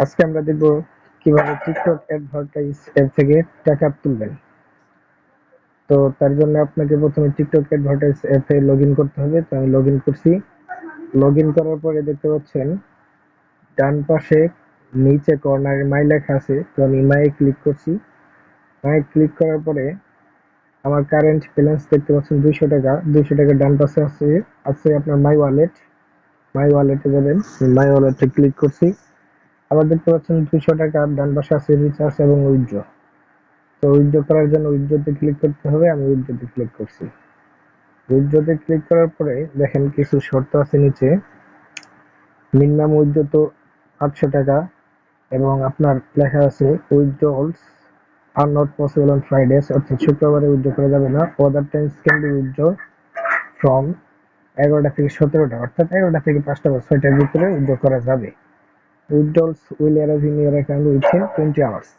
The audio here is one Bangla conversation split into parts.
আজকে আমরা দেখব কিভাবে টিকটক অ্যাডভার্টাইজ অ্যাপ থেকে টাকা তুলবেন। তো তার জন্য আপনাকে প্রথমে টিকটক অ্যাডভার্টাইজ অ্যাপে লগইন করতে হবে। তো আমি লগইন করছি। লগইন করার পরে দেখতে পাচ্ছেন ডান পাশে নিচে কর্নারে মাই লেখা আছে। তো আমি মাই ক্লিক করছি। মাই ক্লিক করার পরে আমার কারেন্ট ব্যালেন্স দেখতে পাচ্ছেন 200 টাকা। 200 টাকা ডান পাশে আছে আছে আপনার মাই ওয়ালেট। মাই ওয়ালেটে যাবেন। মাই ওয়ালেটে ক্লিক করছি। আবার দেখতে পাচ্ছেন 200 টাকা ডান পাশে আছে রিচার্জ এবং উইথড্র। তো উইথড্র করার জন্য উইথড্রতে ক্লিক করতে হবে। আমি উইথড্রতে ক্লিক করছি। উইথড্রতে ক্লিক করার পরে দেখেন কিছু শর্ত আছে নিচে। মিনিমাম উইথড্র তো 800 টাকা এবং আপনার লেখা আছে withdrawals are not possible on Fridays, অর্থাৎ শুক্রবারে উইথড্র করা যাবে না। Other times can be withdraw from 11টা থেকে 17টা, অর্থাৎ 11টা থেকে 5টা বা 6টার ভিতরে উইথড্র করা যাবে। Withdrawals will arrive in your account within 20 hours,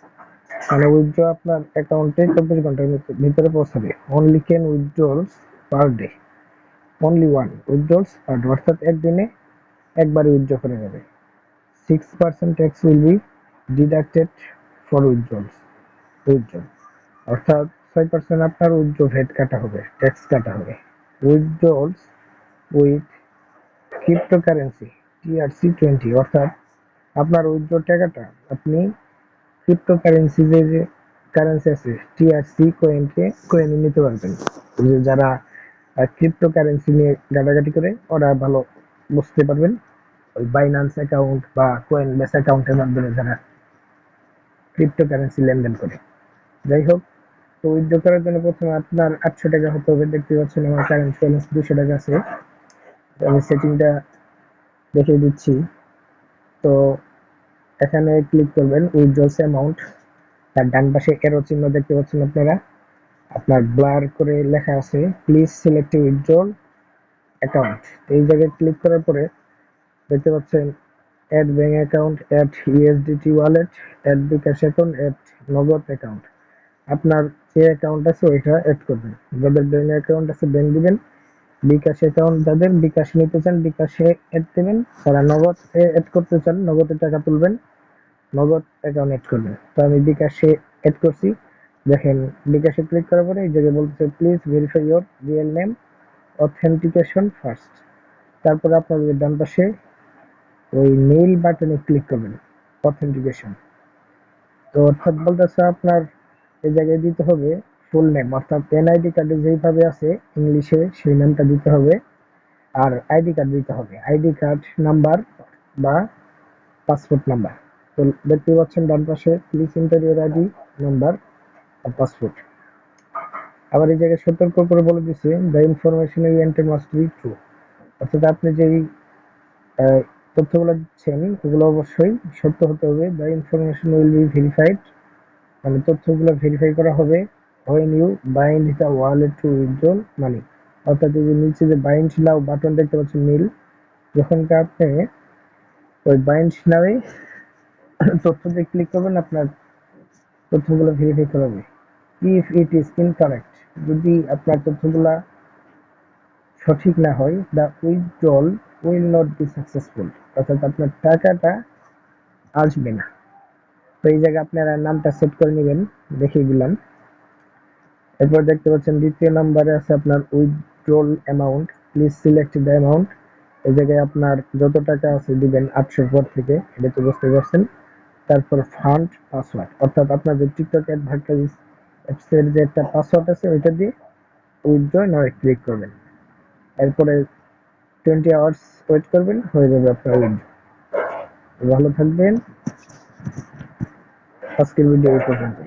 মানে উইথড্র আপনার অ্যাকাউন্টে 24 ঘন্টার ভিতরে পৌঁছাবে। Only can withdrawals per day, only one withdrawals per day, অর্থাৎ একদিনে একবারে উইথড্র করা যাবে। 6% tax will be deducted for withdrawals, withdraw অর্থাৎ 6% আপনার উইথড্র ভ্যাট কাটা হবে, ট্যাক্স কাটা হবে। উইথড্রলস উইথ ক্রিপ্টোকারেন্সি TRC20, অর্থাৎ আপনার উইথড্র টাকাটা আপনি ক্রিপ্টোকারেন্সি যে কারেন্সি আছে টিআরসি কয়েনে নিতে পারবেন। যে যারা ক্রিপ্টোকারেন্সি নিয়ে ঘাটাঘাটি করে ওরা ভালো বুঝতে পারবেন। ওই বাইন্যান্স অ্যাকাউন্ট বা কয়েন বেস অ্যাকাউন্টের মাধ্যমে যারা ক্রিপ্টোকারেন্সি লেনদেন করে। যাই হোক, তো উইথড্র করার জন্য প্রথমে আপনার 800 টাকা হতে হবে। দেখতে পাচ্ছেন আমার কারেন্ট ব্যালেন্স 200 টাকা আছে। আমি সেটিংটা দেখিয়ে দিচ্ছি। তো এখানে ক্লিক করবেন উইথড্রলস অ্যামাউন্ট, তার ডান পাশে এরো চিহ্ন দেখতে পাচ্ছেন আপনারা। আপনার ব্লার করে লেখা আছে প্লিজ সিলেক্ট উইথড্রল অ্যাকাউন্ট। এই জায়গায় ক্লিক করার পরে দেখতে পাচ্ছেন add bank account, add USDT wallet, add bKash account, add Nagad account. আপনার যে অ্যাকাউন্ট আছে ওইটা অ্যাড করবেন। যাদের ব্যাংক অ্যাকাউন্ট আছে ব্যাংক দিবেন, বিকাশ অ্যাকাউন্ট যাদের বিকাশ নিতে চান বিকাশে অ্যাড দেবেন, যারা নগদ অ্যাড করতে চান নগদে টাকা তুলবেন নগদ অ্যাকাউন্ট অ্যাড করবেন। তো আমি বিকাশে অ্যাড করছি। দেখেন বিকাশে ক্লিক করার পরে এই জায়গায় বলতেছে please verify your real name authentication first. তারপরে আপনাদের ডান পাশে ওই মেইল বাটনে ক্লিক করবেন অথেন্টিকেশন। তো অর্থাৎ বলতেছে আপনার এই জায়গায় দিতে হবে ফুল নেম, অর্থাৎ এনআইডি কার্ডে যেইভাবে আছে ইংলিশে সেই নামটা দিতে হবে। আর আইডি কার্ড দিতে হবে, আইডি কার্ড নাম্বার বা পাসপোর্ট নাম্বার। তো দেখতে পাচ্ছেন ডান পাশে please enter your ID number আর পাসপোর্ট। আবার এই জায়গায় সতর্ক করে বলে দিচ্ছে the information you enter must be true, অর্থাৎ আপনি যেই তথ্যগুলো দিচ্ছেন ওগুলো অবশ্যই সত্য হতে হবে। The information will be verified, মানে তথ্যগুলো ভেরিফাই করা হবে when you bind the wallet to withdraw money, অর্থাৎ এই যে নিচে যে বাইন্ড নাও বাটন দেখতে পাচ্ছেন নীল, যখন আপনি ওই বাইন্ড নাও তথ্যতে ক্লিক করবেন আপনার তথ্যগুলো ভেরিফাই করা হবে। ইফ ইট ইজ ইনকারেক্ট, যদি আপনার তথ্যগুলা সঠিক না হয়, the withdrawal will not be successful, অর্থাৎ আপনার টাকাটা আসবে না। তো এই জায়গায় আপনারা নামটা সেট করে নেবেন, দেখিয়ে দিলাম। এরপর দেখতে পাচ্ছেন দ্বিতীয় নাম্বারে আছে আপনার withdrawal amount, please select the amount. এই জায়গায় আপনার যত টাকা আছে দিবেন 800 পর থেকে, এটা তো বুঝতে পারছেন। তারপর ফান্ড পাসওয়ার্ড, অর্থাৎ আপনার যে টিকটক অ্যাডভার্টাইজ অ্যাপসের যে একটা পাসওয়ার্ড আছে ওইটা দিয়ে উইথড্র নয় ক্লিক করবেন। এরপরে 20 আওয়ার্স ওয়েট করবেন, হয়ে যাবে আপনার উইথড্র। ভালো থাকবেন। আজকের ভিডিও এই পর্যন্ত।